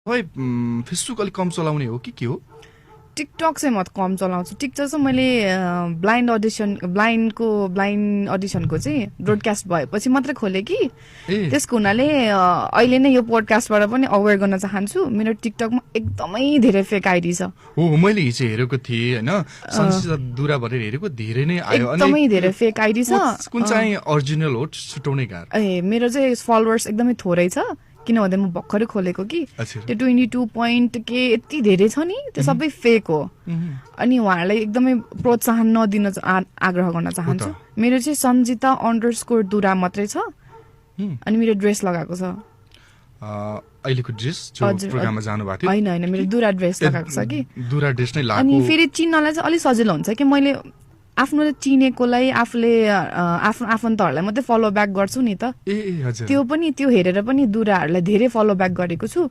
Facebook अलिक कम चलाउने हो कि के हो? टिकटक चाहिँ म कम चलाउँछु। टिकटक चाहिँ मैले ब्लाइन्ड अडिसनको चाहिँ ब्रोडकास्ट भएपछि मात्रै खोलेँ कि त्यसको हुनाले अहिले नै यो पोडकास्टबाट पनि अवेयर गर्न चाहन्छु। मेरो टिकटकमा एकदमै धेरै फेक आइडी छ। हो मैले हिजो हेरेको थिएँ होइन, संसिता दुरा भनेर हेरेको धेरै नै आयो। एकदमै धेरै फेक आइडी छ। कुन चाहिँ ओरिजिनल हो छुटाउने गाह्रो? मेरो चाहिँ फलोवर्स एकदमै थोरै छ, किनभने म भर्खरै खोलेको कि त्यो 22 पोइन्ट के यति धेरै छ नि, त्यो सबै फेक हो। अनि उहाँहरूलाई एकदमै प्रोत्साहन नदिन आग्रह गर्न चाहन्छु। मेरो चाहिँ सन्जिता _दुरा मात्रै छ अनि मेरो ड्रेस लगाएको छ। अहिलेको ड्रेस जो प्रोग्राममा जानु भएको थियो? होइन मेरो दुरा ड्रेस लगाएको छ कि। दुरा ड्रेस नै लगाएको। अनि फेरि चिन्नलाई चाहिँ अलिक सजिलो हुन्छ कि मैले आफ्नो चिनेकोलाई आफूले आफ्नो आफन्तहरूलाई मात्रै फलो ब्याक गर्छु नि त। हजुर। त्यो हेरेर पनि दुराहरूलाई धेरै फलो ब्याक गरेको छु।